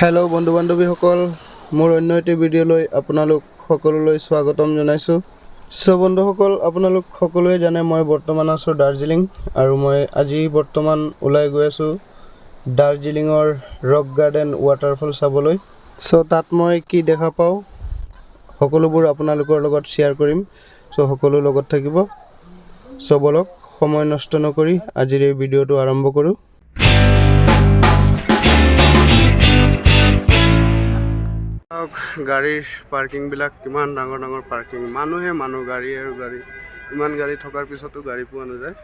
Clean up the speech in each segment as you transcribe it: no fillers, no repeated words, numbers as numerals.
Hello बंधु बान्धवीসকল मोर अन्य eighty ভিডিঅ'লৈ আপোনালোক সকলোলৈ স্বাগতম জনাইছো। সো বন্ধুসকল আপোনালোক সকলোৱে জানে মই বৰ্তমান আছো দাৰ্জিলিং আৰু মই আজি বৰ্তমান ওলাই গৈ আছো দাৰ্জিলিঙৰ ৰক গাৰ্ডেন ৱাটাৰফল চাবলৈ। সো তাত মই কি দেখা পাও সকলোবোৰ আপোনালোকৰ লগত শেয়াৰ কৰিম। সো সকলো লগত থাকিব। সো বলক সময় নষ্ট নকৰি আজিৰ এই ভিডিঅ'টো আৰম্ভ কৰো। গাড়ীৰ পাৰ্কিং বিলাক কিমান ডাঙৰ ডাঙৰ পাৰ্কিং, মানুহ গাড়ী আৰু গাড়ী, ইমান গাড়ী থকাৰ পিছতো গাড়ী পোৱা নাযায়।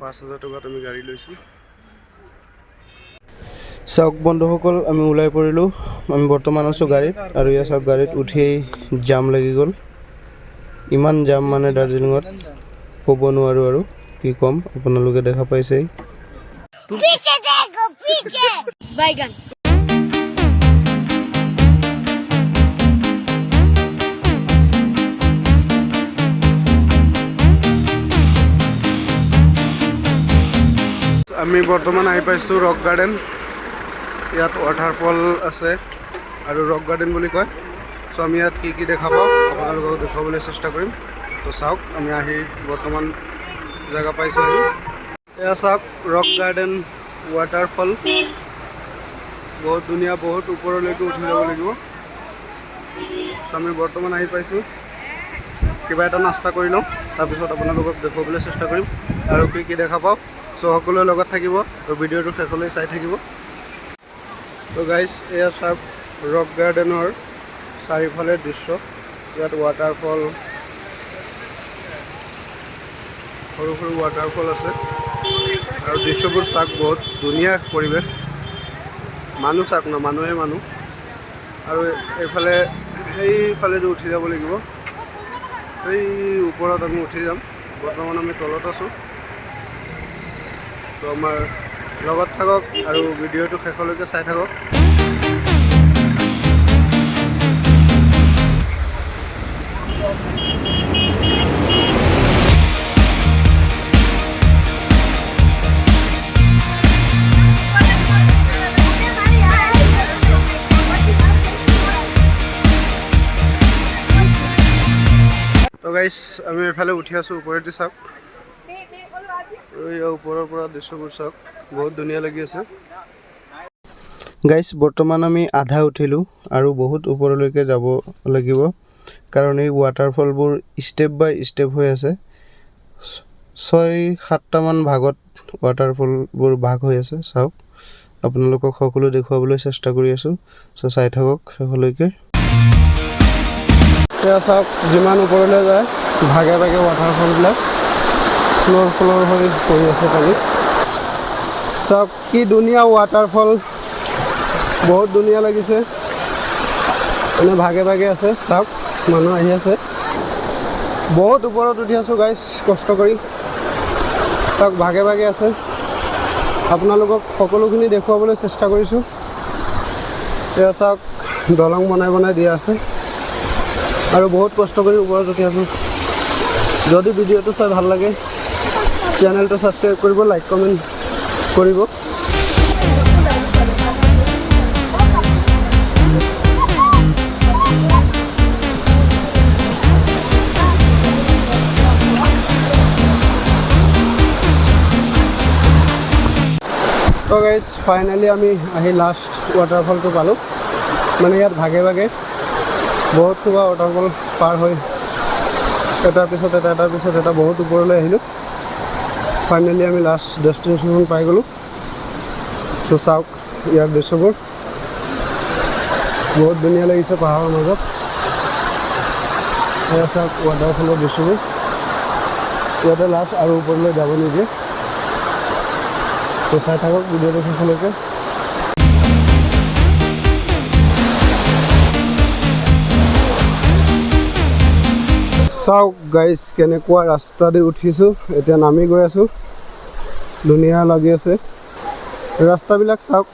৫,০০০ টকাত আমি গাড়ী লৈছো। চাওক বন্ধুসকল আমি ওলাই পৰিলো। আমি বৰ্তমান আছো গাড়ীত আৰু ইয়া চাওক গাড়ীত উঠিয়েই জাম লাগি গ'ল। ইমান জাম মানে দাৰ্জিলিঙত ক'ব নোৱাৰো আৰু কি কম, আপোনালোকে দেখা পাইছেই। पीछे देखो पीछे बैगन আমি বৰ্তমান আহি পাইছো ৰক গাৰ্ডেন। ইয়াত ৱাটাৰফল আছে আৰু ৰক গাৰ্ডেন বুলি কয়। সো আমি ইয়াত কি কি দেখা পাওঁ আপোনালোকক দেখাবলৈ চেষ্টা কৰিম। তো চাওক আমি আহি বৰ্তমান জেগা পাইছো আহি। এয়া চাওক ৰক গাৰ্ডেন ৱাটাৰফল, বহুত ধুনীয়া, বহুত ওপৰলৈকে উঠি যাব লাগিব। আমি বৰ্তমান আহি পাইছোঁ। কিবা এটা নাস্তা কৰি লওঁ, তাৰপিছত আপোনালোকক দেখুৱাবলৈ চেষ্টা কৰিম আৰু কি কি দেখা পাওঁ। সো সকলোৰে লগত থাকিব আৰু ভিডিঅ'টো শেষলৈ চাই থাকিব। তো গাইজ এয়া চাওক ৰক গাৰ্ডেনৰ চাৰিওফালে দৃশ্য। ইয়াত ৱাটাৰফল, সৰু সৰু ৱাটাৰফল আছে আৰু দৃশ্যবোৰ চাওক, বহুত ধুনীয়া পৰিৱেশ। মানুহ চাওক ন, মানুহে মানুহ। আৰু এইফালে সেইফালেদি উঠি যাব লাগিব, সেই ওপৰত আমি উঠি যাম। বৰ্তমান আমি তলত আছোঁ। তো আমাৰ লগত থাকক আৰু ভিডিঅ'টো শেষলৈকে চাই থাকক। তো গাইজ আমি এফালে উঠি আছোঁ, ওপৰেদি চাওক। ওপৰৰ পৰা দৃশ্যবোৰ চাওক, বহুত ধুনীয়া লাগি আছে। গাইজ বৰ্তমান আমি আধা উঠিলোঁ আৰু বহুত ওপৰলৈকে যাব লাগিব, কাৰণ এই ৱাটাৰফলবোৰ ষ্টেপ বাই ষ্টেপ হৈ আছে। ৬-৭টামান ভাগত ৱাটাৰফলবোৰ ভাগ হৈ আছে। চাওক আপোনালোকক সকলো দেখুৱাবলৈ চেষ্টা কৰি আছোঁ। চ' চাই থাকক শেষলৈকে। এয়া চাওক যিমান ওপৰলৈ যায় ভাগে ভাগে ৱাটাৰফলবিলাক ফ্ল'ৰ হৈ পৰি আছে পানীত। চাওক কি ধুনীয়া ৱাটাৰফল, বহুত ধুনীয়া লাগিছে। মানে ভাগে ভাগে আছে, চাওক মানুহ আহি আছে। বহুত ওপৰত উঠি আছোঁ গাইজ কষ্ট কৰি। চাওক ভাগে ভাগে আছে, আপোনালোকক সকলোখিনি দেখুৱাবলৈ চেষ্টা কৰিছোঁ। এয়া চাওক দলং বনাই বনাই দিয়া আছে আৰু বহুত কষ্ট কৰি ওপৰত উঠি আছোঁ। যদি ভিডিঅ'টো চাই ভাল লাগে চেনেলটো ছাবস্ক্ৰাইব কৰিব, লাইক কমেণ্ট কৰিব। তো গাইজ ফাইনেলি আমি আহি লাষ্ট ৱাটাৰফলটো পালোঁ। মানে ইয়াত ভাগে ভাগে বহুত কিবা ৱাটাৰফল পাৰ হৈ এটাৰ পিছত এটা বহুত ওপৰলৈ আহিলোঁ। ফাইনেলি আমি লাষ্ট ডেষ্টিনেশ্যন পাই গ'লোঁ। তো চাওক ইয়াৰ দৃশ্যবোৰ, বহুত ধুনীয়া লাগিছে পাহাৰৰ মাজত। এয়া চাওক ৱাটাৰফলৰ দৃশ্যবোৰ। ইয়াতে লাষ্ট আৰু ওপৰলৈ যাব নিদিয়ে। তো চাই থাকক ভিডিঅ'টো শেষলৈকে। চাওক গাইজ কেনেকুৱা ৰাস্তা দি উঠিছোঁ, এতিয়া নামি গৈ আছোঁ। ধুনীয়া লাগি আছে ৰাস্তাবিলাক চাওক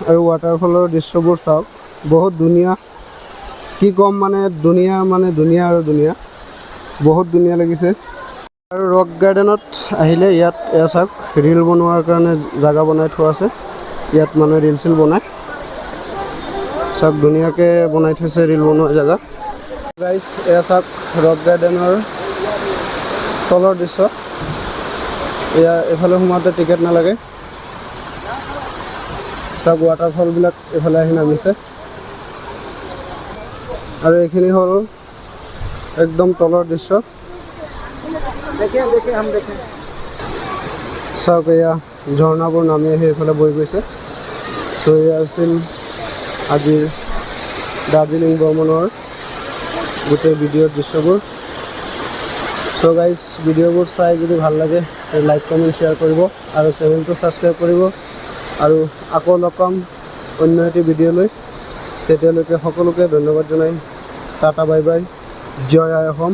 আৰু ৱাটাৰফলৰ দৃশ্যবোৰ চাওক, বহুত ধুনীয়া। কি ক'ম মানে ধুনীয়া আৰু ধুনীয়া, বহুত ধুনীয়া লাগিছে। আৰু ৰক গাৰ্ডেনত আহিলে ইয়াত এয়া চাওক ৰিল বনোৱাৰ কাৰণে জাগা বনাই থোৱা আছে। ইয়াত মানুহে ৰিল চিল বনায়। চব ধুনীয়াকৈ বনাই থৈছে ৰিল বনোৱা জেগা। গাইজ এয়া চাওক ৰক গাৰ্ডেনৰ তলৰ দৃশ্য। এয়া এইফালে সোমাওঁতে টিকেট নালাগে। চব ৱাটাৰফলবিলাক এইফালে আহি নামিছে আৰু এইখিনি হ'ল একদম তলৰ দৃশ্য। চাওক এয়া ঝৰ্ণাবোৰ নামি আহি এইফালে বৈ গৈছে। ত' এয়া আছিল আজিৰ দাৰ্জিলিং ভ্ৰমণৰ গোটেই ভিডিঅ'ৰ দৃশ্যবোৰ। চ' গাইজ ভিডিঅ'বোৰ চাই যদি ভাল লাগে লাইক কমেণ্ট শ্বেয়াৰ কৰিব আৰু চেনেলটো ছাবস্ক্ৰাইব কৰিব আৰু আকৌ লগ পাম অন্য এটি ভিডিঅ'লৈ। তেতিয়ালৈকে সকলোকে ধন্যবাদ জনাই টাটা বাই বাই, জয় আই অসম।